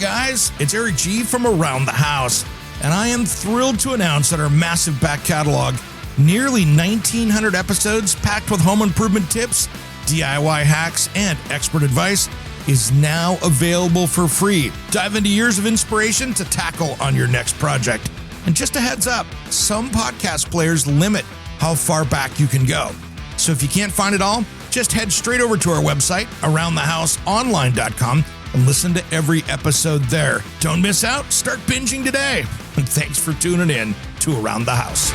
guys, it's Eric G from Around the House, and I am thrilled to announce that our massive back catalog, nearly 1,900 episodes packed with home improvement tips, DIY hacks, and expert advice, is now available for free. Dive into years of inspiration to tackle on your next project. And just a heads up, some podcast players limit how far back you can go. So if you can't find it all, just head straight over to our website, aroundthehouseonline.com, and listen to every episode there. Don't miss out. Start binging today. And thanks for tuning in to Around the House.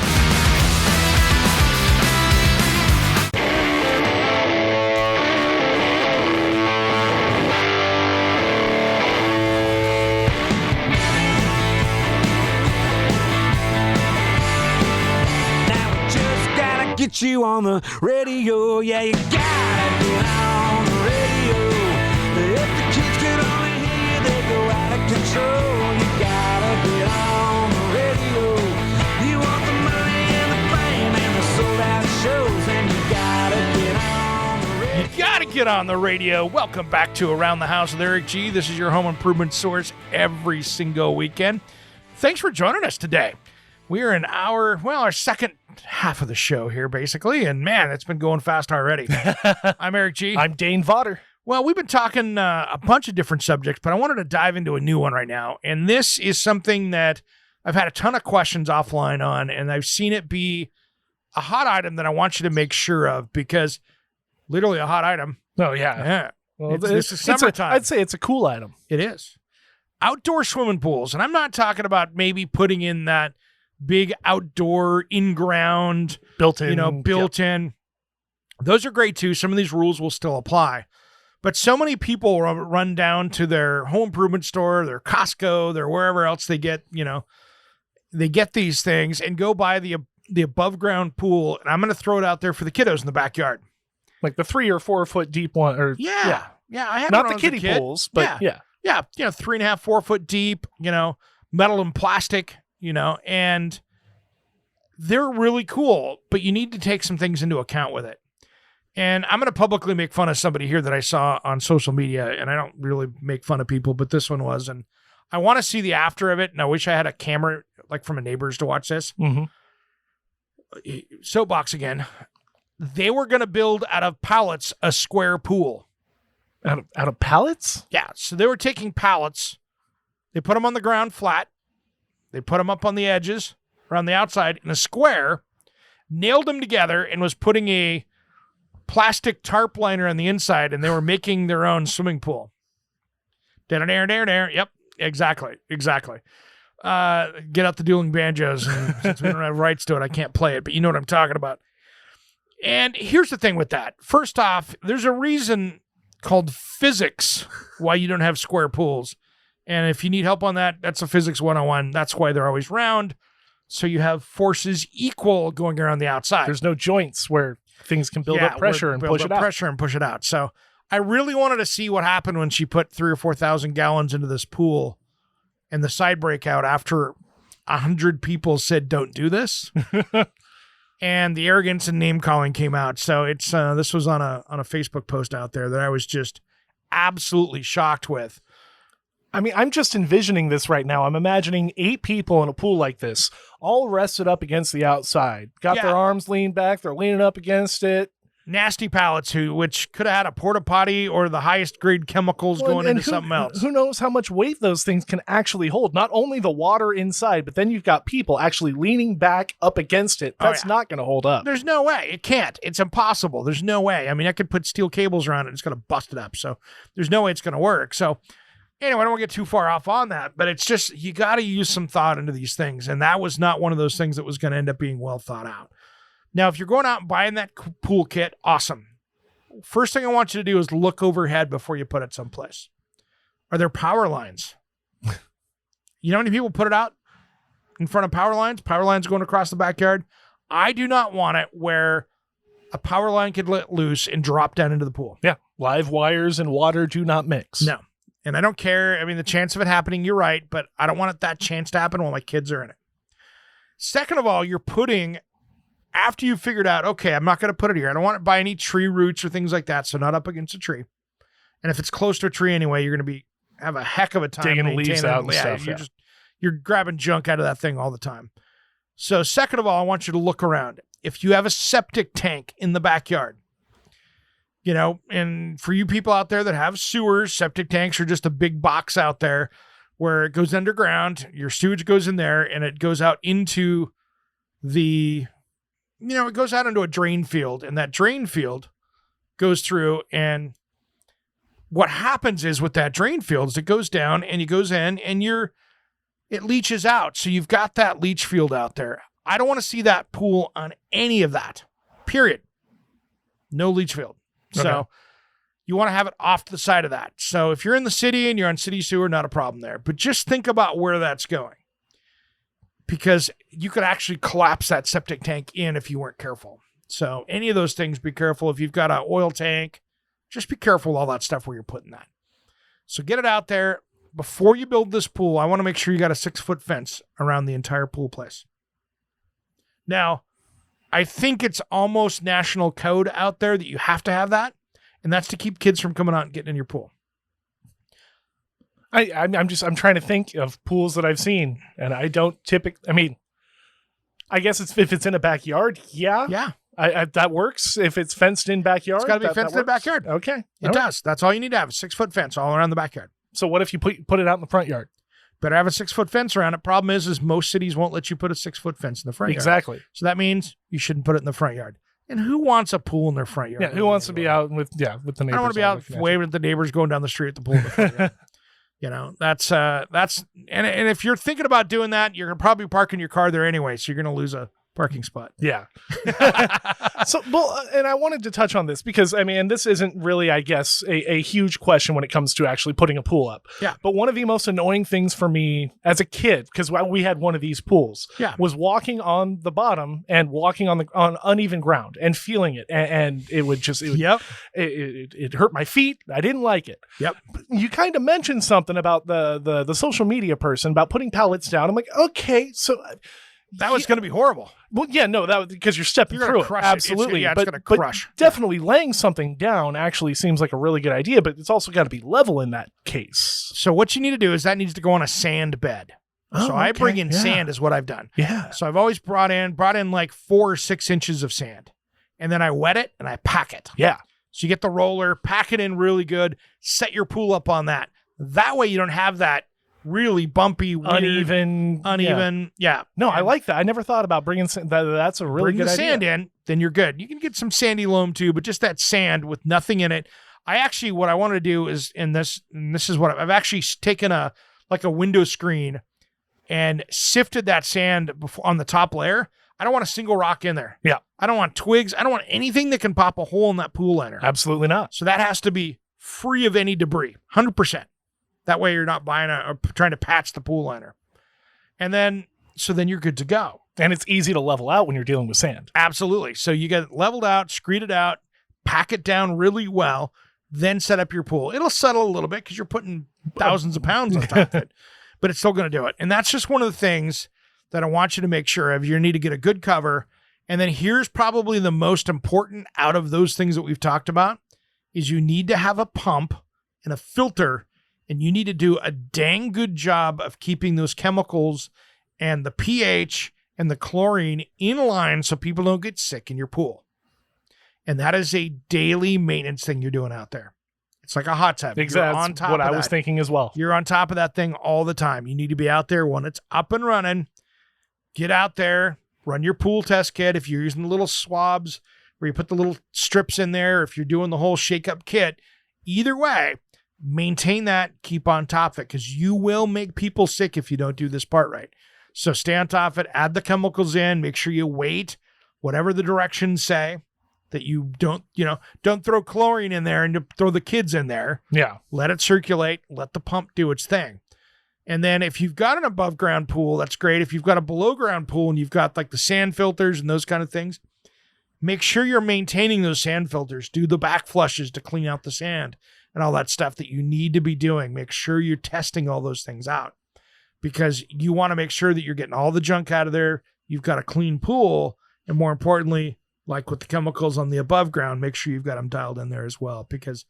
Now we just gotta get you on the radio. Yeah, you gotta get on the radio. If the kids can only hear you, they go out of control. You gotta get on the radio. You want the money and the fame and the sold out shows, and you gotta get on the radio. You gotta get on the radio. Welcome back to Around the House with Eric G. This is your home improvement source every single weekend. Thanks for joining us today. We are in our second half of the show here, basically, and man, it's been going fast already. I'm Eric G. I'm Dane Vodder. Well, we've been talking a bunch of different subjects, but I wanted to dive into a new one right now, and this is something that I've had a ton of questions offline on, and I've seen it be a hot item that I want you to make sure of, because literally a hot item. Oh, yeah. Yeah. Well, This is summertime. I'd say it's a cool item. It is. Outdoor swimming pools. And I'm not talking about maybe putting in that big outdoor in-ground, built-in. Those are great too. Some of these rules will still apply. But so many people run down to their home improvement store, their Costco, their wherever else they get, they get these things and go buy the above-ground pool. And I'm going to throw it out there for the kiddos in the backyard. Like the 3 or 4 foot deep one. Or Yeah. I had not one the when I was a kiddie kid. pools, but yeah. Yeah, 3.5, 4 foot deep, metal and plastic, and they're really cool, but you need to take some things into account with it. And I'm going to publicly make fun of somebody here that I saw on social media, and I don't really make fun of people, but this one was, and I want to see the after of it, and I wish I had a camera, like from a neighbor's to watch this. Mm-hmm. Soapbox again. They were going to build out of pallets a square pool. Out of pallets? Yeah, so they were taking pallets, they put them on the ground flat, they put them up on the edges, around the outside in a square, nailed them together, and was putting a plastic tarp liner on the inside, and they were making their own swimming pool. Yep, exactly. Get out the dueling banjos, and since we don't have rights to it, I can't play it, but you know what I'm talking about. And here's the thing with that. First off, there's a reason called physics why you don't have square pools. And if you need help on that, that's a physics 101. That's why they're always round. So you have forces equal going around the outside. There's no joints where things can build up pressure and push it out. So I really wanted to see what happened when she put 3,000 or 4,000 gallons into this pool and the side breakout after 100 people said, don't do this. And the arrogance and name calling came out. So it's this was on a Facebook post out there that I was just absolutely shocked with. I mean, I'm just envisioning this right now. I'm imagining 8 people in a pool like this, all rested up against the outside, got their arms leaned back. They're leaning up against it. Nasty pallets which could have had a porta potty or the highest grade chemicals going into something else. Who knows how much weight those things can actually hold? Not only the water inside, but then you've got people actually leaning back up against it. That's not going to hold up. There's no way. It can't. It's impossible. There's no way. I mean, I could put steel cables around it. It's going to bust it up. So there's no way it's going to work. So anyway, I don't want to get too far off on that, but it's just, you got to use some thought into these things. And that was not one of those things that was going to end up being well thought out. Now, if you're going out and buying that pool kit, awesome. First thing I want you to do is look overhead before you put it someplace. Are there power lines? You know how many people put it out in front of power lines? Power lines going across the backyard? I do not want it where a power line could let loose and drop down into the pool. Yeah. Live wires and water do not mix. No. And I don't care. I mean, the chance of it happening, you're right, but I don't want that chance to happen while my kids are in it. Second of all, you're putting, after you've figured out, okay, I'm not going to put it here. I don't want it by any tree roots or things like that, so not up against a tree. And if it's close to a tree anyway, you're going to be have a heck of a time Digging the leaves maintaining out and it. stuff, yeah. You're grabbing junk out of that thing all the time. So second of all, I want you to look around. If you have a septic tank in the backyard, and for you people out there that have sewers, septic tanks are just a big box out there where it goes underground, your sewage goes in there, and it goes out into it goes out into a drain field, and that drain field goes through, and what happens is with that drain field is it goes down and it goes in and it leaches out. So you've got that leach field out there. I don't want to see that pool on any of that, period. No leach field. Okay. So you want to have it off to the side of that. So if you're in the city and you're on city sewer, not a problem there. But just think about where that's going, because you could actually collapse that septic tank in if you weren't careful. So any of those things, be careful. If you've got an oil tank, just be careful with all that stuff where you're putting that. So get it out there. Before you build this pool, I want to make sure you got a 6-foot fence around the entire pool place. Now, I think it's almost national code out there that you have to have that, and that's to keep kids from coming out and getting in your pool. I'm trying to think of pools that I've seen, and I don't typically. I mean, I guess if it's in a backyard, yeah, Yeah, that works. If it's fenced in backyard, it's got to be that fenced in the works. backyard. Okay, It does. That's all you need to have, a 6-foot fence all around the backyard. So what if you put it out in the front yard? Better have a 6-foot fence around it. Problem is most cities won't let you put a 6-foot fence in the front yard. Exactly. So that means you shouldn't put it in the front yard. And who wants a pool in their front yard? Yeah, who wants to be out with the neighbors? I don't want to be out waving at the neighbors going down the street at the pool in the front yard. That's and if you're thinking about doing that, you're gonna probably parking your car there anyway, so you're gonna lose a parking spot. Yeah. So, and I wanted to touch on this because, I mean, this isn't really, I guess, a huge question when it comes to actually putting a pool up. Yeah. But one of the most annoying things for me as a kid, because we had one of these pools, was walking on the bottom and walking on uneven ground and feeling it. And it would just, it hurt my feet. I didn't like it. Yep. You kind of mentioned something about the social media person about putting pallets down. I'm like, okay, so... That was going to be horrible. Well, yeah, no, that was because you're stepping You're through gonna it. crush it. Absolutely. It's going to crush. Definitely laying something down actually seems like a really good idea, but it's also got to be level in that case. So what you need to do is that needs to go on a sand bed. Oh, so I okay, bring in yeah. sand is what I've done. Yeah. So I've always brought in like 4 or 6 inches of sand, and then I wet it and I pack it. Yeah. So you get the roller, pack it in really good, set your pool up on that. That way you don't have that really bumpy, weird, uneven. Yeah. No, I like that. I never thought about bringing sand. That's a really Bring good the idea. sand in, then you're good. You can get some sandy loam too, but just that sand with nothing in it. What I want to do is, and this is what I've actually taken a window screen and sifted that sand on the top layer. I don't want a single rock in there. Yeah. I don't want twigs. I don't want anything that can pop a hole in that pool liner. Absolutely not. So that has to be free of any debris, 100%. That way you're not buying or trying to patch the pool liner. And then you're good to go. And it's easy to level out when you're dealing with sand. Absolutely. So you get it leveled out, screed it out, pack it down really well, then set up your pool. It'll settle a little bit because you're putting thousands of pounds on top of it, but it's still going to do it. And that's just one of the things that I want you to make sure of. You need to get a good cover. And then here's probably the most important out of those things that we've talked about is you need to have a pump and a filter. And you need to do a dang good job of keeping those chemicals and the pH and the chlorine in line so people don't get sick in your pool. And that is a daily maintenance thing you're doing out there. It's like a hot tub. Exactly. You're on top what of I that. was thinking as well. You're on top of that thing all the time. You need to be out there when it's up and running. Get out there, run your pool test kit. If you're using the little swabs where you put the little strips in there, if you're doing the whole shake-up kit, either way, maintain that, keep on top of it, because you will make people sick if you don't do this part right. So stay on top of it, add the chemicals in, make sure you wait, whatever the directions say, that you don't throw chlorine in there and throw the kids in there. Yeah. Let it circulate, let the pump do its thing. And then if you've got an above ground pool, that's great. If you've got a below ground pool and you've got like the sand filters and those kind of things, make sure you're maintaining those sand filters. Do the back flushes to clean out the sand and all that stuff that you need to be doing. Make sure you're testing all those things out because you want to make sure that you're getting all the junk out of there. You've got a clean pool. And more importantly, like with the chemicals on the above ground, make sure you've got them dialed in there as well. Because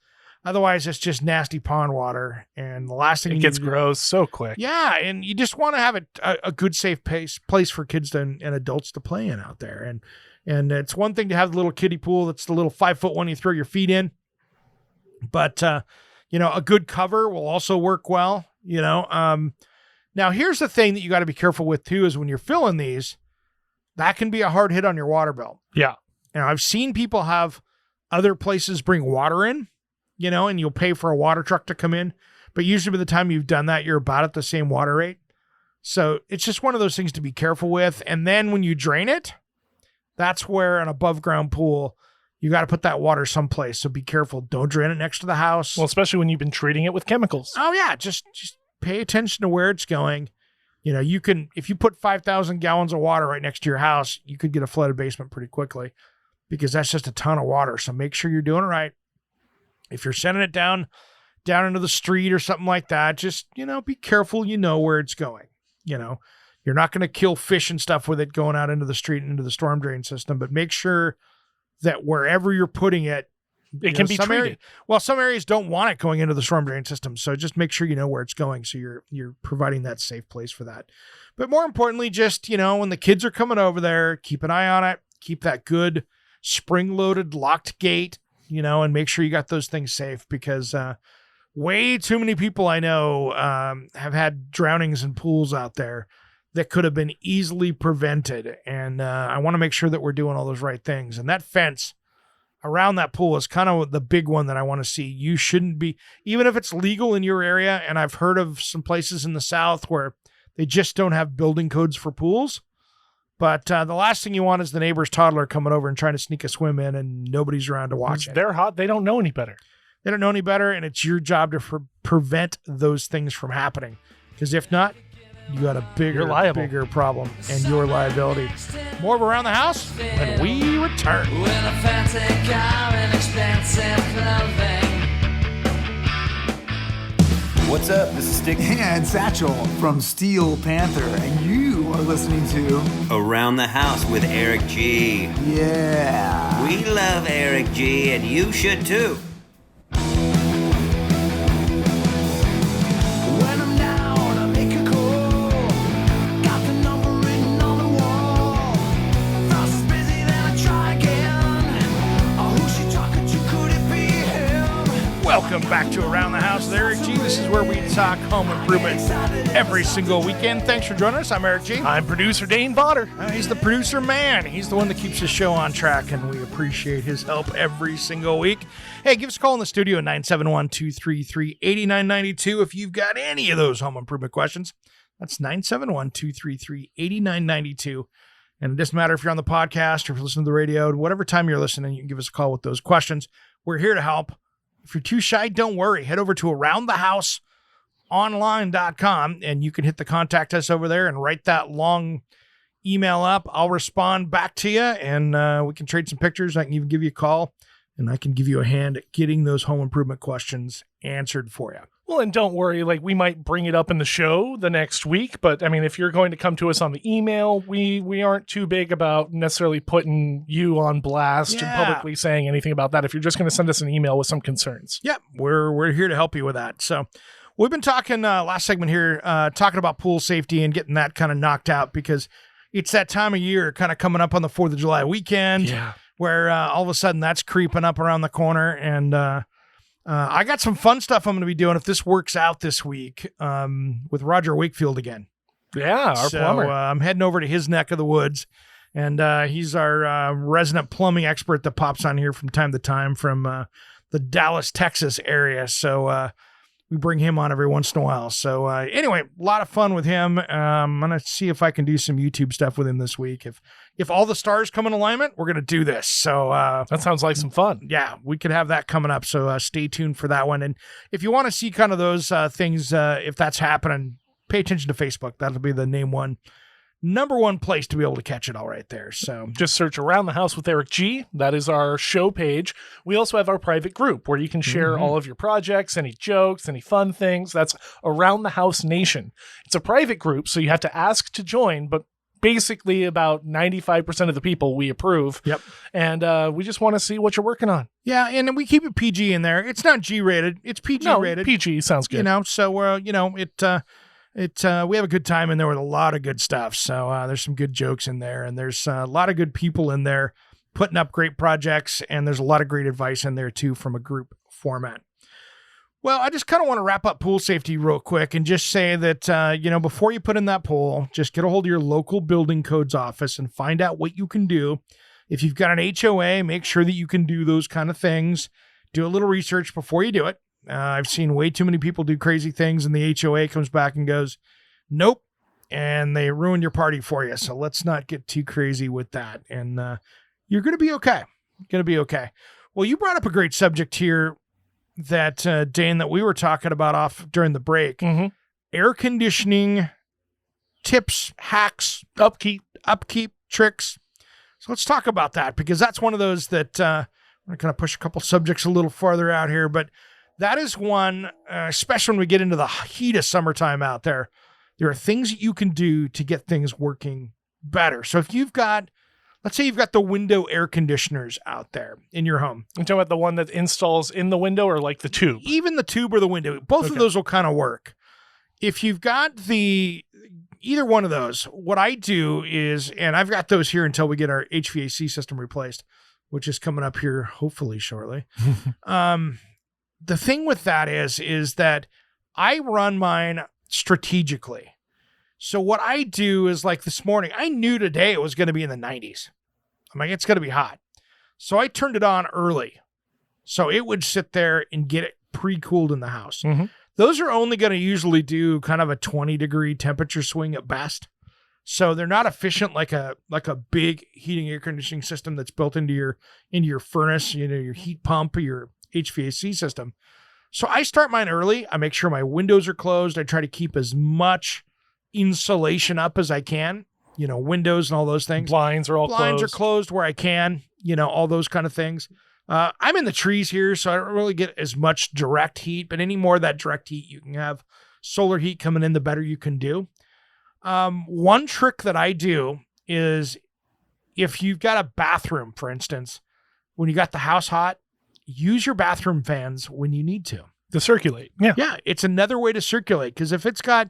Otherwise, it's just nasty pond water. And the last thing it gets gross so quick. Yeah, and you just want to have a good, safe place for kids and adults to play in out there. And it's one thing to have the little kiddie pool that's the little 5-foot one you throw your feet in. But, a good cover will also work well, Now, here's the thing that you got to be careful with, too, is when you're filling these, that can be a hard hit on your water bill. Yeah. I've seen people have other places bring water in, and you'll pay for a water truck to come in. But usually by the time you've done that, you're about at the same water rate. So it's just one of those things to be careful with. And then when you drain it, that's where an above ground pool, you got to put that water someplace. So be careful. Don't drain it next to the house. Well, especially when you've been treating it with chemicals. Oh, yeah. Just pay attention to where it's going. You can, if you put 5,000 gallons of water right next to your house, you could get a flooded basement pretty quickly because that's just a ton of water. So make sure you're doing it right. If you're sending it down into the street or something like that, just, be careful. Where it's going. You're not going to kill fish and stuff with it going out into the street and into the storm drain system, but make sure that wherever you're putting it, it can be treated. Some areas don't want it going into the storm drain system. So just make sure you know where it's going. So you're providing that safe place for that. But more importantly, just, when the kids are coming over there, keep an eye on it, keep that good spring loaded locked gate, and make sure you got those things safe because, way too many people I know, have had drownings in pools out there that could have been easily prevented. And, I want to make sure that we're doing all those right things. And that fence around that pool is kind of the big one that I want to see. You shouldn't be, even if it's legal in your area. And I've heard of some places in the South where they just don't have building codes for pools. But the last thing you want is the neighbor's toddler coming over and trying to sneak a swim in and nobody's around to watch it. They're hot. They don't know any better. They don't know any better. And it's your job to prevent those things from happening. Because if not, you got a bigger problem and your liability. More of Around the House when we return. With a fancy car and expensive clothing. What's up? This is Stick And Satchel from Steel Panther, and you are listening to Around the House with Eric G. Yeah. We love Eric G, and you should too. When I'm down, I make a call. Got the number written on the wall. Thought she's busy, then I try again. Oh, who's she talking to? Could it be him? Welcome back to Around the House with Eric G. This is where we talk home improvement every single weekend. Thanks for joining us. I'm Eric G. I'm producer Dane Botter. He's the producer man. He's the one that keeps the show on track, and we appreciate his help every single week. Hey, give us a call in the studio at 971-233-8992 if you've got any of those home improvement questions. That's 971-233-8992. And it doesn't matter if you're on the podcast or if you're listening to the radio, whatever time you're listening, you can give us a call with those questions. We're here to help. If you're too shy, don't worry. Head over to aroundthehouseonline.com and you can hit the contact us over there and write that long email up. I'll respond back to you and we can trade some pictures. I can even give you a call and I can give you a hand at getting those home improvement questions answered for you. Well, and don't worry, we might bring it up in the show the next week, but I mean, if you're going to come to us on the email, we aren't too big about necessarily putting you on blast and publicly saying anything about that. If you're just going to send us an email with some concerns. Yeah, we're here to help you with that. So we've been talking last segment here, talking about pool safety and getting that kind of knocked out because it's that time of year kind of coming up on the 4th of July weekend where all of a sudden that's creeping up around the corner. And, I got some fun stuff I'm going to be doing if this works out this week with Roger Wakefield again. Yeah, our plumber. I'm heading over to his neck of the woods, and he's our resident plumbing expert that pops on here from time to time from the Dallas, Texas area. So we bring him on every once in a while. So anyway, a lot of fun with him. I'm going to see if I can do some YouTube stuff with him this week. If all the stars come in alignment, we're going to do this. So that sounds like some fun. Yeah, we could have that coming up. So stay tuned for that one. And if you want to see kind of those things, if that's happening, pay attention to Facebook. That'll be the number one place to be able to catch it all right there. So just search Around the House with Eric G. That is our show page. We also have our private group where you can share all of your projects, any jokes, any fun things. That's Around the House Nation. It's a private group, so you have to ask to join, but basically about 95% of the people we approve. Yep. And we just want to see what you're working on. Yeah, and we keep it PG in there. It's not G-rated. It's PG-rated. PG sounds good. So we have a good time in there with a lot of good stuff. So there's some good jokes in there, and there's a lot of good people in there putting up great projects, and there's a lot of great advice in there too from a group format. Well, I just kind of want to wrap up pool safety real quick and just say that, before you put in that pool, just get a hold of your local building codes office and find out what you can do. If you've got an HOA, make sure that you can do those kind of things. Do a little research before you do it. I've seen way too many people do crazy things, and the HOA comes back and goes, nope, and they ruin your party for you. So let's not get too crazy with that. And you're going to be okay. Well, you brought up a great subject here that, Dane, that we were talking about off during the break. Mm-hmm. Air conditioning tips, hacks, upkeep tricks. So let's talk about that, because that's one of those that I'm going to push a couple subjects a little farther out here, but that is one, especially when we get into the heat of summertime out there, there are things that you can do to get things working better. So if you've got, let's say you've got the window air conditioners out there in your home. You're talking about the one that installs in the window, or like the tube? Even the tube or the window. Both of those will kind of work. If you've got either one of those, what I do is, and I've got those here until we get our HVAC system replaced, which is coming up here hopefully shortly. The thing with that is that I run mine strategically. So what I do is, like this morning, I knew today it was going to be in the 90s. I'm like, it's going to be hot. So I turned it on early. So it would sit there and get it pre-cooled in the house. Mm-hmm. Those are only going to usually do kind of a 20-degree temperature swing at best. So they're not efficient like a big heating air conditioning system that's built into your furnace, your heat pump, or your HVAC system. So I start mine early. I make sure my windows are closed. I try to keep as much insulation up as I can, windows and all those things. Blinds are closed where I can, all those kind of things. I'm in the trees here, so I don't really get as much direct heat, but any more of that direct heat you can have solar heat coming in, the better you can do. One trick that I do is, if you've got a bathroom, for instance, when you got the house hot, use your bathroom fans when you need to circulate. Yeah. It's another way to circulate, because if it's got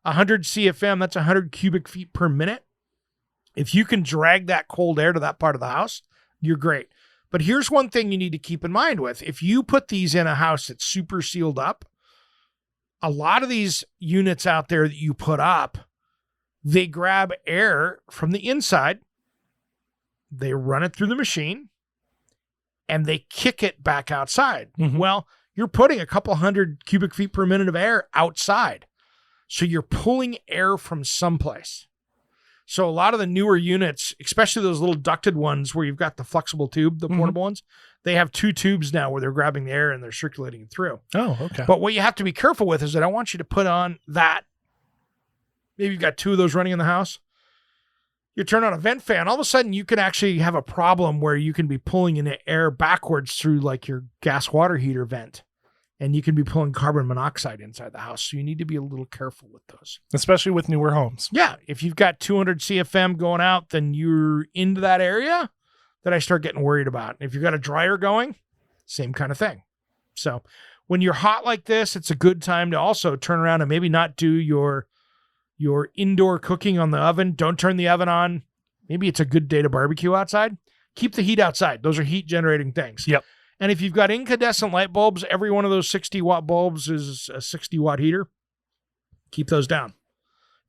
100 CFM, that's 100 cubic feet per minute. If you can drag that cold air to that part of the house, you're great. But here's one thing you need to keep in mind with. If you put these in a house that's super sealed up, a lot of these units out there that you put up, they grab air from the inside, they run it through the machine, and they kick it back outside. Mm-hmm. Well, you're putting a couple 100 cubic feet per minute of air outside. So you're pulling air from someplace. So a lot of the newer units, especially those little ducted ones where you've got the flexible tube, the portable ones, they have 2 tubes now where they're grabbing the air and they're circulating it through. Oh, okay. But what you have to be careful with is that I want you to put on that. Maybe you've got 2 of those running in the house. You turn on a vent fan, all of a sudden you can actually have a problem where you can be pulling in air backwards through like your gas water heater vent. And you can be pulling carbon monoxide inside the house. So you need to be a little careful with those. Especially with newer homes. Yeah. If you've got 200 CFM going out, then you're into that area that I start getting worried about. If you've got a dryer going, same kind of thing. So when you're hot like this, it's a good time to also turn around and maybe not do your indoor cooking on the oven. Don't turn the oven on. Maybe it's a good day to barbecue outside. Keep the heat outside. Those are heat generating things. Yep. And if you've got incandescent light bulbs, every one of those 60-watt bulbs is a 60-watt heater. Keep those down.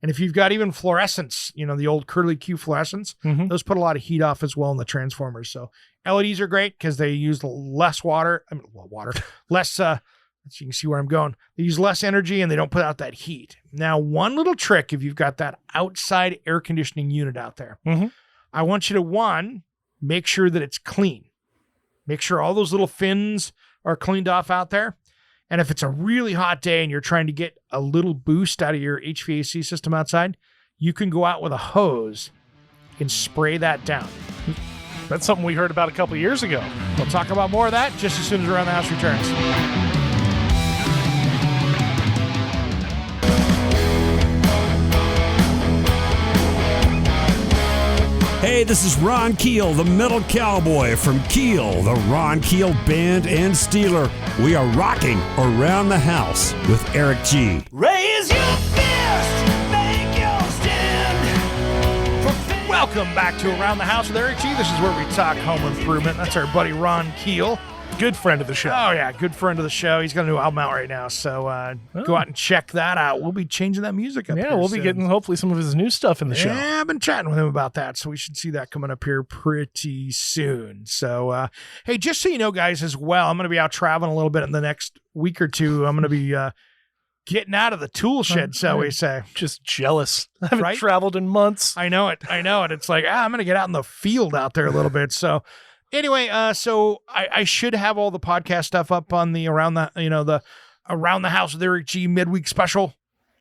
And if you've got even fluorescents, the old curly Q fluorescents, those put a lot of heat off as well in the transformers. So LEDs are great because they use less less, so you can see where I'm going. They use less energy and they don't put out that heat. Now, one little trick, if you've got that outside air conditioning unit out there, I want you to, make sure that it's clean. Make sure all those little fins are cleaned off out there. And if it's a really hot day and you're trying to get a little boost out of your HVAC system outside, you can go out with a hose and spray that down. That's something we heard about a couple of years ago. We'll talk about more of that just as soon as Around the House returns. Hey, this is Ron Keel, the Metal Cowboy from Keel, the Ron Keel Band and Steeler. We are rocking Around the House with Eric G. Raise your fist, make your stand. Welcome back to Around the House with Eric G. This is where we talk home improvement. That's our buddy Ron Keel. Good friend of the show. Oh, yeah, good friend of the show. He's got a new album out right now, so go out and check that out. We'll be changing that music up. Yeah, we'll be getting hopefully some of his new stuff in the show. Yeah, I've been chatting with him about that, so we should see that coming up here pretty soon. So, hey, just so you know, guys, as well, I'm going to be out traveling a little bit in the next week or two. I'm going to be getting out of the tool shed, so we say. Just jealous. I haven't traveled in months. I know it. It's like, I'm going to get out in the field out there a little bit, so... Anyway, so I should have all the podcast stuff up on the Around the House with Eric G midweek special,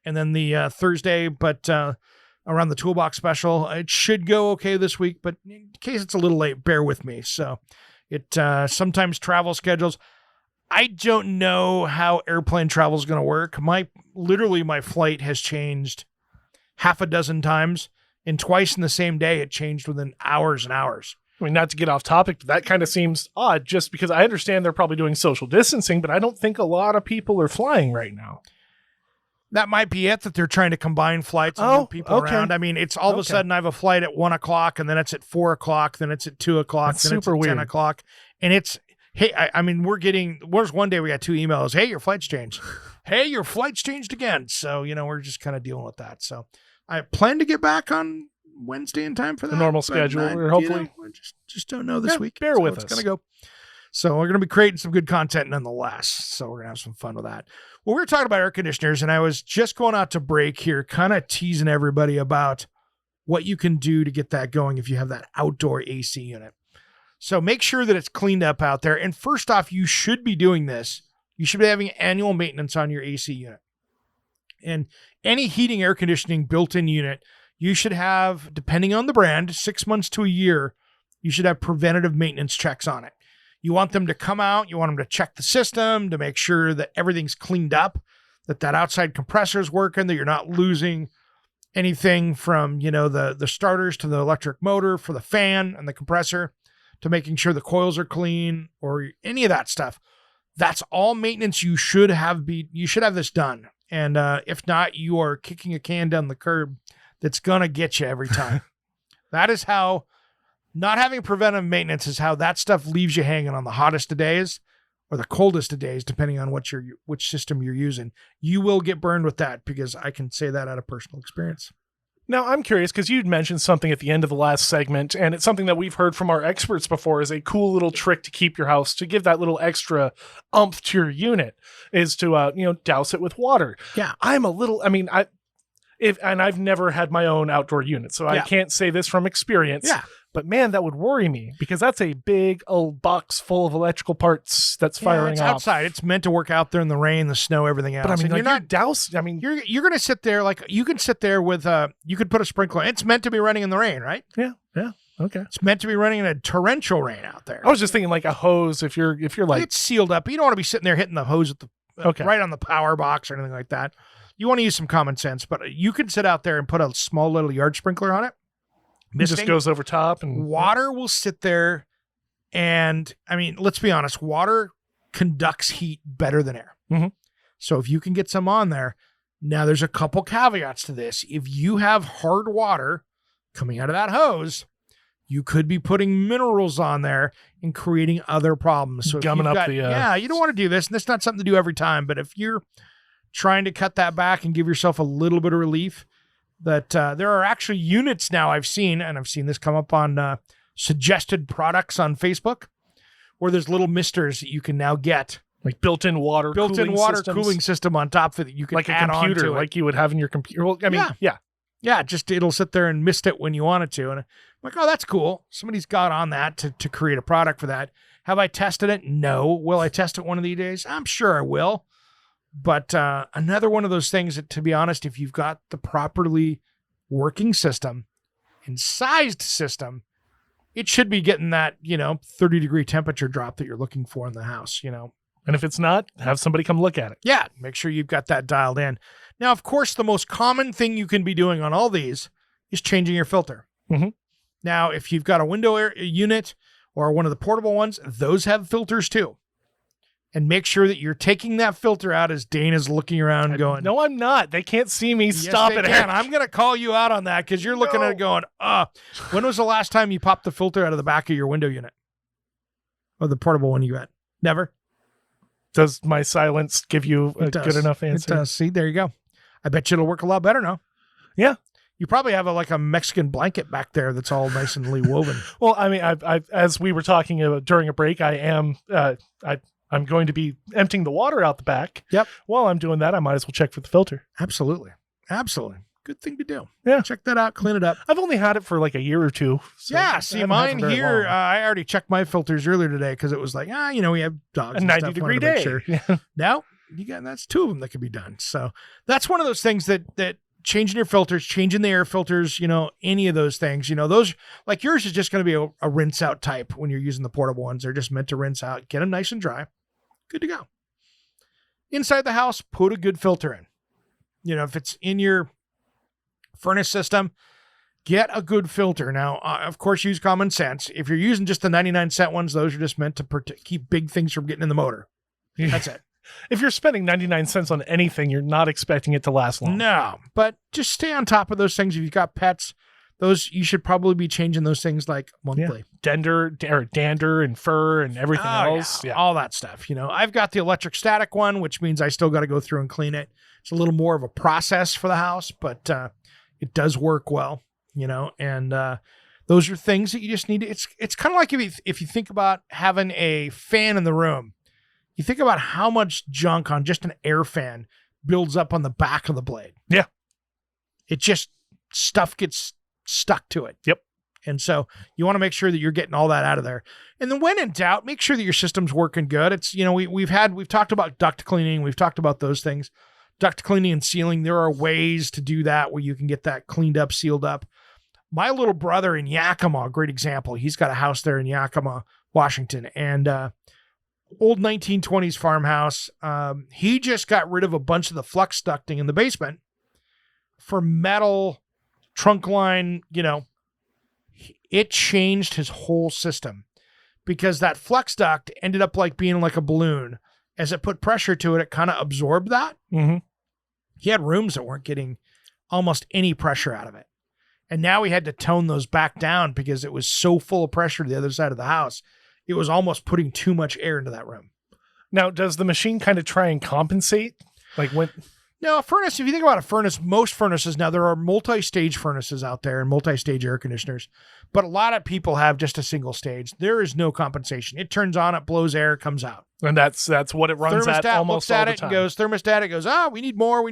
and then the Thursday, but Around the Toolbox special. It should go okay this week, but in case it's a little late, bear with me. So it sometimes travel schedules. I don't know how airplane travel is going to work. My flight has changed half a dozen times, and twice in the same day it changed within hours and hours. I mean, not to get off topic, but that kind of seems odd just because I understand they're probably doing social distancing, but I don't think a lot of people are flying right now. That might be it, that they're trying to combine flights and move people around. I mean, it's all of a sudden I have a flight at 1 o'clock, and then it's at 4 o'clock, then it's at 2 o'clock, That's then super it's at 10 weird. o'clock. And it's, hey, I mean, there's one day we got 2 emails. Hey, your flight's changed. Hey, your flight's changed again. So, we're just kind of dealing with that. So I plan to get back on Wednesday in time for that. The normal schedule, or hopefully. I just don't know this week. Bear with it's us. Gonna go. So we're going to be creating some good content nonetheless. So we're going to have some fun with that. Well, we were talking about air conditioners, and I was just going out to break here, kind of teasing everybody about what you can do to get that going if you have that outdoor AC unit. So make sure that it's cleaned up out there. And first off, you should be doing this. You should be having annual maintenance on your AC unit. And any heating, air conditioning built-in unit, you should have, depending on the brand, 6 months to a year, you should have preventative maintenance checks on it. You want them to come out, you want them to check the system to make sure that everything's cleaned up, that outside compressor is working, that you're not losing anything from, the starters to the electric motor for the fan and the compressor, to making sure the coils are clean or any of that stuff. That's all maintenance you should have this done. And if not, you are kicking a can down the curb that's going to get you every time. That is how, not having preventive maintenance is how that stuff leaves you hanging on the hottest of days or the coldest of days, depending on which system you're using. You will get burned with that, because I can say that out of personal experience. Now, I'm curious because you'd mentioned something at the end of the last segment, and it's something that we've heard from our experts before is a cool little trick to keep your house, to give that little extra oomph to your unit, is to, douse it with water. Yeah. I've never had my own outdoor unit, so I can't say this from experience. Yeah. But man, that would worry me, because that's a big old box full of electrical parts that's firing it's off. outside. It's meant to work out there in the rain, the snow, everything else. But I mean, And like, you're not doused. I mean, you're going to sit there, like you can sit there with you could put a sprinkler. It's meant to be running in the rain, right? yeah, okay. It's meant to be running in a torrential rain out there. I was just thinking like a hose. If you're like, it's sealed up. You don't want to be sitting there hitting the hose at the Okay. right on the power box or anything like that. You want to use some common sense, but you can sit out there and put a small little yard sprinkler on it. it just goes over top, and Water will sit there, and I mean, let's be honest, water conducts heat better than air. Mhm. So if you can get some on there, now there's a couple caveats to this. If you have hard water coming out of that hose, you could be putting minerals on there and creating other problems. So if Gumming you've up the, you don't want to do this, and it's not something to do every time, but if you're trying to cut that back and give yourself a little bit of relief, that there are actually units now I've seen, and I've seen this come up on suggested products on Facebook, where there's little misters that you can now get. like built-in water Cooling system on top of it that you can like a add on computer, to it. like you would have in your computer. Well, I mean, yeah. Yeah, just it'll sit there and mist it when you want it to. And I'm like, oh, that's cool. Somebody's got on that to create a product for that. Have I tested it? No. Will I test it one of these days? I'm sure I will. But another one of those things that, to be honest, if you've got the properly working system and sized system, it should be getting that, 30-degree temperature drop that you're looking for in the house, And if it's not, have somebody come look at it. Yeah, make sure you've got that dialed in. Now, of course, the most common thing you can be doing on all these is changing your filter. Mhm. Now, if you've got a window unit or one of the portable ones, those have filters too. And make sure that you're taking that filter out as Dana's looking around going, No, I'm not. They can't see me. yes, Stop they it. can. Eric. I'm going to call you out on that because you're looking at it going, when was the last time you popped the filter out of the back of your window unit? Or the portable one you got? Never? Does my silence give you a good enough answer? It does. See, there you go. I bet you it'll work a lot better now. Yeah. You probably have like a Mexican blanket back there that's all nice and woven. Well, I mean, I've as we were talking about during a break, I'm going to be emptying the water out the back. Yep. While I'm doing that, I might as well check for the filter. Absolutely. Good thing to do. Yeah. Check that out. Clean it up. I've only had it for like a year or two. So yeah. I See, haven't had it mine for very here, long. I already checked my filters earlier today because it was like, we have dogs. A and 90 stuff. degree Wanted to make day. Sure. Yeah. Now, that's two of them that can be done. So that's one of those things that changing your filters, changing the air filters, any of those things, those like yours is just going to be a rinse out type when you're using the portable ones. They're just meant to rinse out, get them nice and dry. Good to go. Inside the house, put a good filter in. If it's in your furnace system, get a good filter. Now, of course, use common sense. If you're using just the 99-cent ones, those are just meant to keep big things from getting in the motor. That's it. If you're spending 99 cents on anything, you're not expecting it to last long. No, but just stay on top of those things. If you've got pets, those you should probably be changing those things like monthly. Dander and fur and everything else. Yeah, all that stuff. I've got the electric static one, which means I still got to go through and clean it. It's a little more of a process for the house, but it does work well. And those are things that you just need to. It's kind of like if you think about having a fan in the room. You think about how much junk on just an air fan builds up on the back of the blade. Yeah. It just, stuff gets stuck to it. Yep. And so you want to make sure that you're getting all that out of there. And then when in doubt, make sure that your system's working good. It's, we've talked about duct cleaning. We've talked about those things. Duct cleaning and sealing. There are ways to do that where you can get that cleaned up, sealed up. My little brother in Yakima, great example. He's got a house there in Yakima, Washington. And, old 1920s farmhouse. He just got rid of a bunch of the flux ducting in the basement for metal trunk line. It changed his whole system because that flux duct ended up like being like a balloon. As it put pressure to it, it kind of absorbed that. Mm-hmm. He had rooms that weren't getting almost any pressure out of it. And now he had to tone those back down because it was so full of pressure to the other side of the house. It was almost putting too much air into that room. Now, does the machine kind of try and compensate? Like when? No, a furnace, if you think about a furnace, most furnaces, now there are multi-stage furnaces out there and multi-stage air conditioners, but a lot of people have just a single stage. There is no compensation. It turns on, it blows air, comes out. And that's what it runs at almost looks at all it the time. and goes, thermostat, it goes, we need more.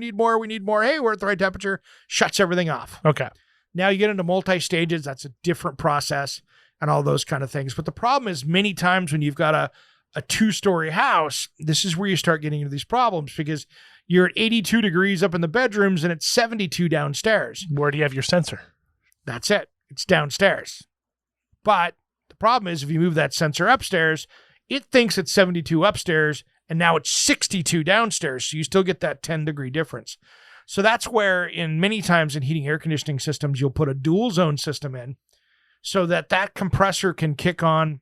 Hey, we're at the right temperature. Shuts everything off. Okay. Now you get into multi-stages. That's a different process and all those kind of things. But the problem is many times when you've got a two-story house, this is where you start getting into these problems because you're at 82 degrees up in the bedrooms and it's 72 downstairs. Where do you have your sensor? That's it. It's downstairs. But the problem is if you move that sensor upstairs, it thinks it's 72 upstairs and now it's 62 downstairs. So you still get that 10-degree difference. So that's where in many times in heating air conditioning systems, you'll put a dual zone system in so that compressor can kick on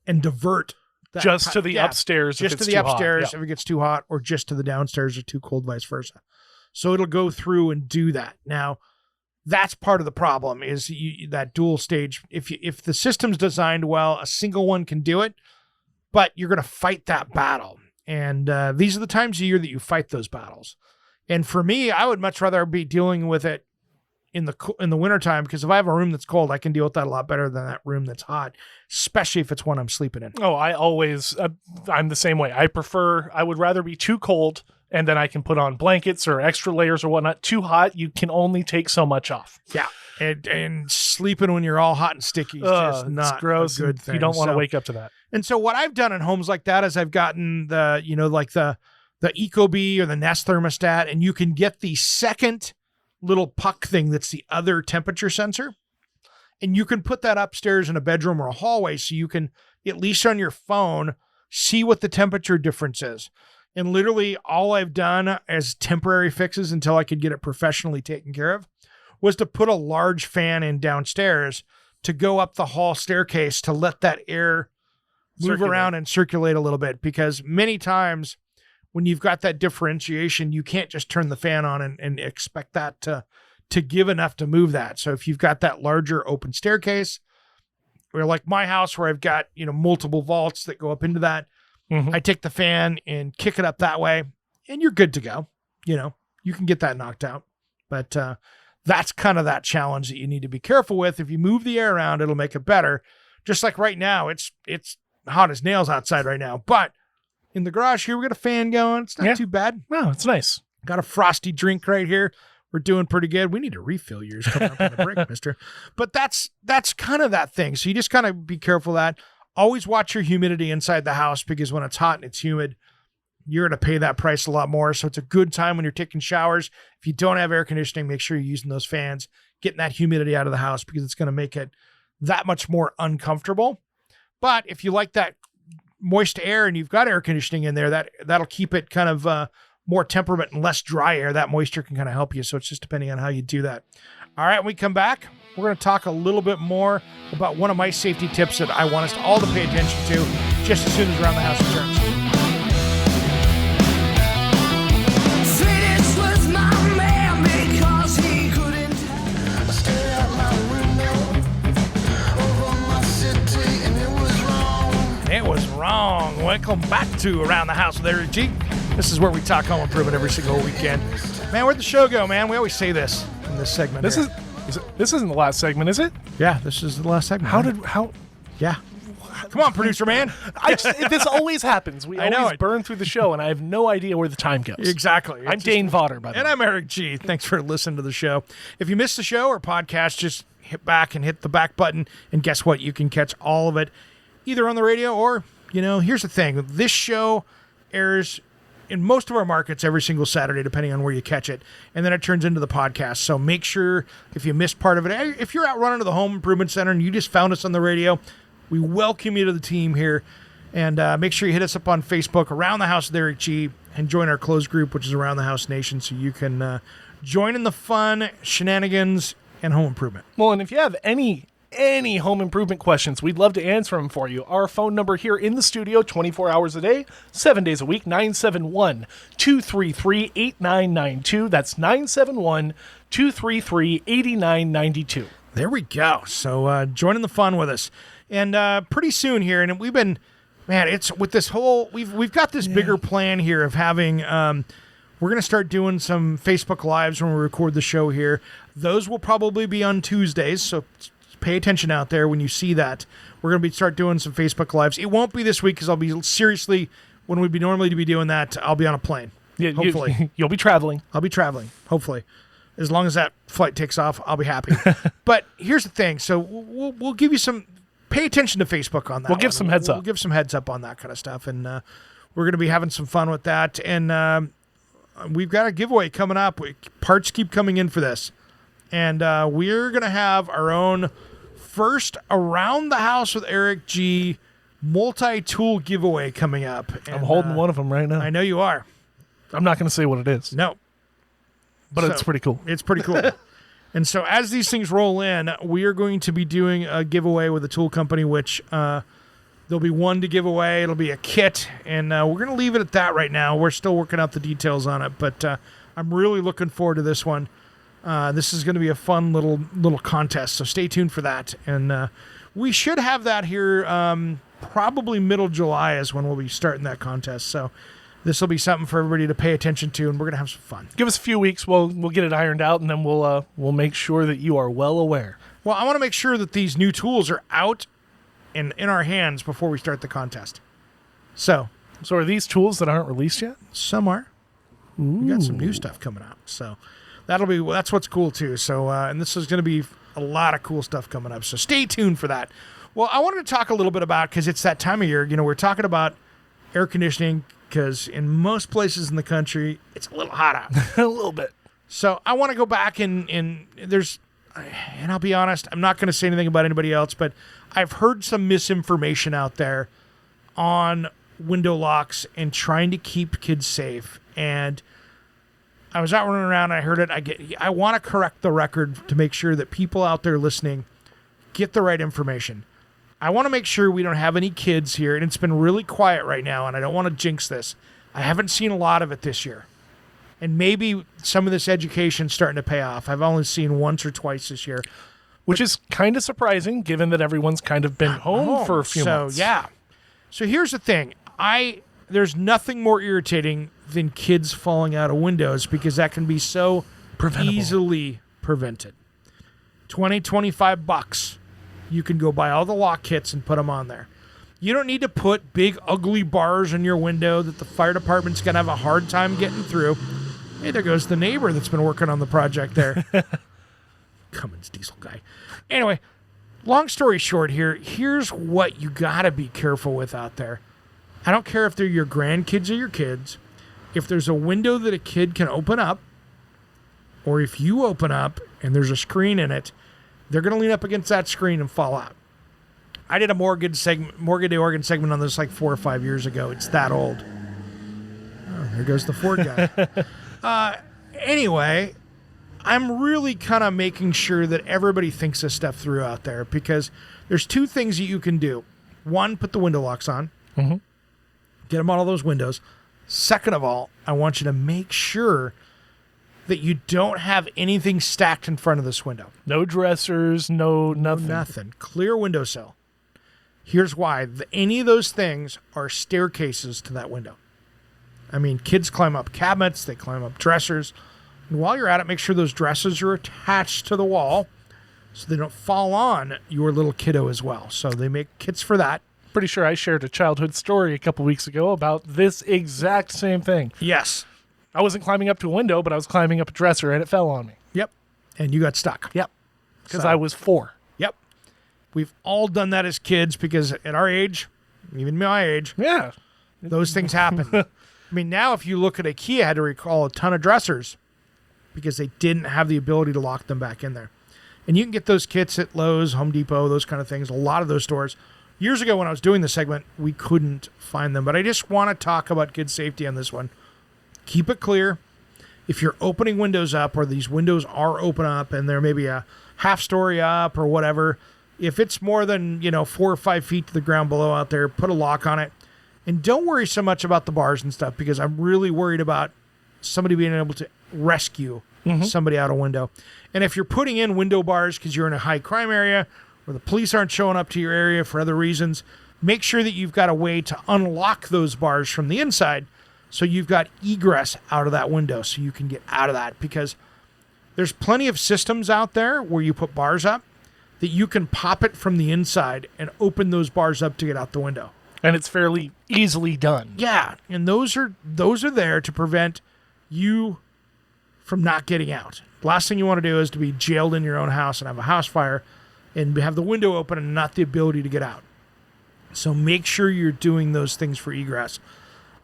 and divert that just to the upstairs. Just to the upstairs if it gets too hot, or just to the downstairs or too cold, vice versa. So it'll go through and do that. Now, that's part of the problem is that dual stage. If the system's designed well, a single one can do it, but you're going to fight that battle. And these are the times of year that you fight those battles. And for me, I would much rather be dealing with it in the wintertime, because if I have a room that's cold, I can deal with that a lot better than that room that's hot, especially if it's one I'm sleeping in. Oh, I'm the same way. I would rather be too cold and then I can put on blankets or extra layers or whatnot. Too hot, you can only take so much off. Yeah. And sleeping when you're all hot and sticky is just not gross. a good thing. You don't want to wake up to that. And so what I've done in homes like that is I've gotten the Ecobee or the Nest thermostat, and you can get the second little puck thing that's the other temperature sensor, and you can put that upstairs in a bedroom or a hallway so you can, at least on your phone, see what the temperature difference is. And literally all I've done as temporary fixes until I could get it professionally taken care of was to put a large fan in downstairs to go up the hall staircase to let that air move around and circulate a little bit, because many times when you've got that differentiation, you can't just turn the fan on and expect that to give enough to move that. So if you've got that larger open staircase, or like my house where I've got, multiple vaults that go up into that, I take the fan and kick it up that way and you're good to go. You can get that knocked out, but that's kind of that challenge that you need to be careful with. If you move the air around, it'll make it better. Just like right now, it's hot as nails outside right now, but in the garage here, we got a fan going. It's not too bad. No, it's nice. Got a frosty drink right here. We're doing pretty good. We need to refill yours coming up on the break, mister. But that's kind of that thing. So you just kind of be careful of that. Always watch your humidity inside the house, because when it's hot and it's humid, you're going to pay that price a lot more. So it's a good time when you're taking showers. If you don't have air conditioning, make sure you're using those fans, getting that humidity out of the house, because it's going to make it that much more uncomfortable. But if you like that moist air and you've got air conditioning in there, that'll keep it kind of more temperament and less dry air. That moisture can kind of help you. So it's just depending on how you do that. All right, when we come back, we're going to talk a little bit more about one of my safety tips that I want us all to pay attention to just as soon as Around the House returns. Swedish was my man because he couldn't stare out my window over my city, and it was wrong. It was wrong. Welcome back to Around the House with Eric G. This is where we talk home improvement every single weekend. Man, where'd the show go, man? We always say this in this segment. This isn't the last segment, is it? Yeah, this is the last segment. Yeah. Come on, producer man. This always happens. We always burn through the show, and I have no idea where the time goes. Exactly. I'm Dane Vodder, by the way. And I'm Eric G. Thanks for listening to the show. If you missed the show or podcast, just hit back and hit the back button, and guess what? You can catch all of it either on the radio or, here's the thing. This show airs in most of our markets every single Saturday, depending on where you catch it. And then it turns into the podcast. So make sure if you missed part of it, if you're out running to the Home Improvement Center and you just found us on the radio, we welcome you to the team here. And make sure you hit us up on Facebook, Around the House with Eric G, and join our closed group, which is Around the House Nation, so you can join in the fun, shenanigans, and home improvement. Well, and if you have any home improvement questions, we'd love to answer them for you. Our phone number here in the studio, 24 hours a day, 7 days a week, 971-233-8992. That's 971-233-8992. There we go. So join in the fun with us. And pretty soon here, and we've been, man, it's with this whole, we've got this bigger plan here of having, we're going to start doing some Facebook Lives when we record the show here. Those will probably be on Tuesdays, so pay attention out there when you see that. We're going to start doing some Facebook Lives. It won't be this week because I'll be seriously, when we'd be normally to be doing that, I'll be on a plane. Yeah, hopefully. You'll be traveling. I'll be traveling, hopefully. As long as that flight takes off, I'll be happy. But here's the thing. So we'll give you some, pay attention to Facebook on that. We'll give some heads up. We'll give some heads up on that kind of stuff. And we're going to be having some fun with that. And we've got a giveaway coming up. Parts keep coming in for this. And we're going to have our own first Around the House with Eric G multi-tool giveaway coming up. And, I'm holding one of them right now. I know you are. I'm not going to say what it is. No. But it's pretty cool. It's pretty cool. And so as these things roll in, we are going to be doing a giveaway with a tool company, which there'll be one to give away. It'll be a kit. And we're going to leave it at that right now. We're still working out the details on it. But I'm really looking forward to this one. This is going to be a fun little contest, so stay tuned for that. And we should have that here probably middle July is when we'll be starting that contest. So this will be something for everybody to pay attention to, and we're going to have some fun. Give us a few weeks. We'll get it ironed out, and then we'll make sure that you are well aware. Well, I want to make sure that these new tools are out and in our hands before we start the contest. So are these tools that aren't released yet? Some are. We got some new stuff coming out, so that's what's cool too. So and this is going to be a lot of cool stuff coming up, so stay tuned for that. Well, I wanted to talk a little bit about, because it's that time of year, we're talking about air conditioning, because in most places in the country it's a little hot out. A little bit. So I want to go back and I'll be honest, I'm not going to say anything about anybody else, but I've heard some misinformation out there on window locks and trying to keep kids safe. And I was out running around and I heard it. I want to correct the record to make sure that people out there listening get the right information. I want to make sure we don't have any kids here, and it's been really quiet right now, and I don't want to jinx this. I haven't seen a lot of it this year. And maybe some of this education's starting to pay off. I've only seen once or twice this year. Which is kind of surprising, given that everyone's kind of been home for a few months. Yeah. So here's the thing. There's nothing more irritating than kids falling out of windows because that can be so easily prevented. $25. You can go buy all the lock kits and put them on there. You don't need to put big, ugly bars in your window that the fire department's going to have a hard time getting through. Hey, there goes the neighbor that's been working on the project there. Cummins diesel guy. Anyway, long story short here's what you got to be careful with out there. I don't care if they're your grandkids or your kids. If there's a window that a kid can open up, or if you open up and there's a screen in it, they're going to lean up against that screen and fall out. I did a Morgan Day Oregon segment on this like 4 or 5 years ago. It's that old. Oh, there goes the Ford guy. Anyway, I'm really kind of making sure that everybody thinks this stuff through out there because there's 2 things that you can do. One, put the window locks on. Mm-hmm. Get them on all those windows. Second of all, I want you to make sure that you don't have anything stacked in front of this window. No dressers, nothing. Nothing. Clear windowsill. Here's why. Any of those things are staircases to that window. I mean, kids climb up cabinets, they climb up dressers. And while you're at it, make sure those dressers are attached to the wall so they don't fall on your little kiddo as well. So they make kits for that. Pretty sure I shared a childhood story a couple weeks ago about this exact same thing. Yes. I wasn't climbing up to a window, but I was climbing up a dresser and it fell on me. Yep. And you got stuck. Yep. Because So- I was 4. Yep. We've all done that as kids because at our age, even my age, Yeah. those things happen. I mean, now if you look at IKEA, I had to recall a ton of dressers because they didn't have the ability to lock them back in there. And you can get those kits at Lowe's, Home Depot, those kind of things, a lot of those stores. Years ago when I was doing the segment, we couldn't find them. But I just want to talk about kid safety on this one. Keep it clear. If you're opening windows up or these windows are open up and they're maybe a half story up or whatever, if it's more than 4 or 5 feet to the ground below out there, put a lock on it. And don't worry so much about the bars and stuff because I'm really worried about somebody being able to rescue somebody out a window. And if you're putting in window bars because you're in a high crime area or the police aren't showing up to your area for other reasons, make sure that you've got a way to unlock those bars from the inside so you've got egress out of that window so you can get out of that because there's plenty of systems out there where you put bars up that you can pop it from the inside and open those bars up to get out the window. And it's fairly easily done. Yeah, and those are there to prevent you from not getting out. The last thing you want to do is to be jailed in your own house and have a house fire and have the window open and not the ability to get out. So make sure you're doing those things for egress.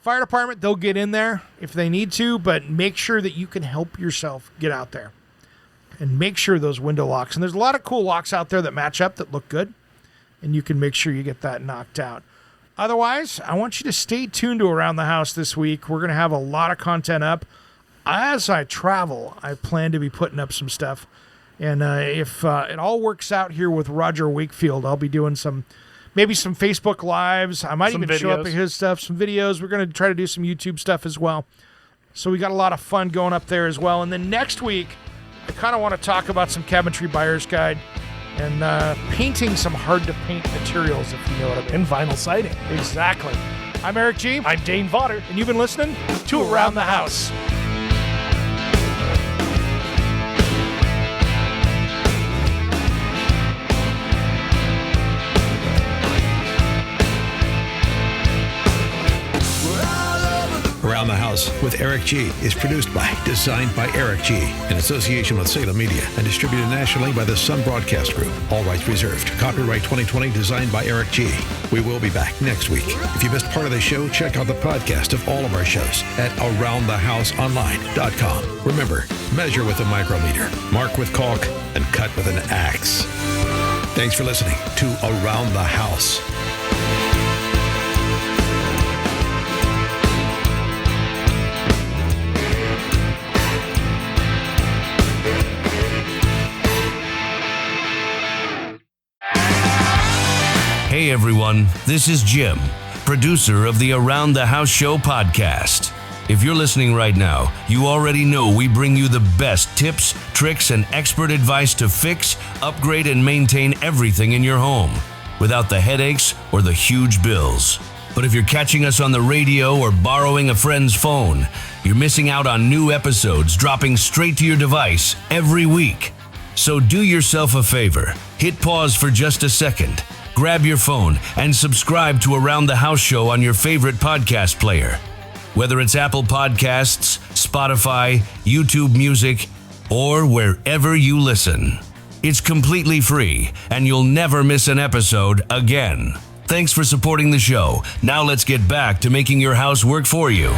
Fire department, they'll get in there if they need to, but make sure that you can help yourself get out there. And make sure those window locks, and there's a lot of cool locks out there that match up that look good, and you can make sure you get that knocked out. Otherwise, I want you to stay tuned to Around the House this week. We're going to have a lot of content up. As I travel, I plan to be putting up some stuff. And if it all works out here with Roger Wakefield, I'll be doing maybe some Facebook Lives. I might Some even show up videos. at his stuff, some videos. We're going to try to do some YouTube stuff as well. So we got a lot of fun going up there as well. And then next week, I kind of want to talk about some cabinetry buyer's guide and painting some hard-to-paint materials, if you know what I mean. And vinyl siding. Exactly. I'm Eric G. I'm Dane Vodder. And you've been listening to Around the House. Around the House with Eric G. is produced by, designed by Eric G. in association with Salem Media and distributed nationally by the Sun Broadcast Group. All rights reserved. Copyright 2020 designed by Eric G. We will be back next week. If you missed part of the show, check out the podcast of all of our shows at AroundTheHouseOnline.com. Remember, measure with a micrometer, mark with caulk, and cut with an axe. Thanks for listening to Around the House. Hey everyone, this is Jim, producer of the Around the House Show podcast. If you're listening right now, you already know we bring you the best tips, tricks, and expert advice to fix, upgrade, and maintain everything in your home without the headaches or the huge bills. But if you're catching us on the radio or borrowing a friend's phone, you're missing out on new episodes dropping straight to your device every week. So do yourself a favor, hit pause for just a second, grab your phone, and subscribe to Around the House Show on your favorite podcast player. Whether it's Apple Podcasts, Spotify, YouTube Music, or wherever you listen. It's completely free, and you'll never miss an episode again. Thanks for supporting the show. Now let's get back to making your house work for you.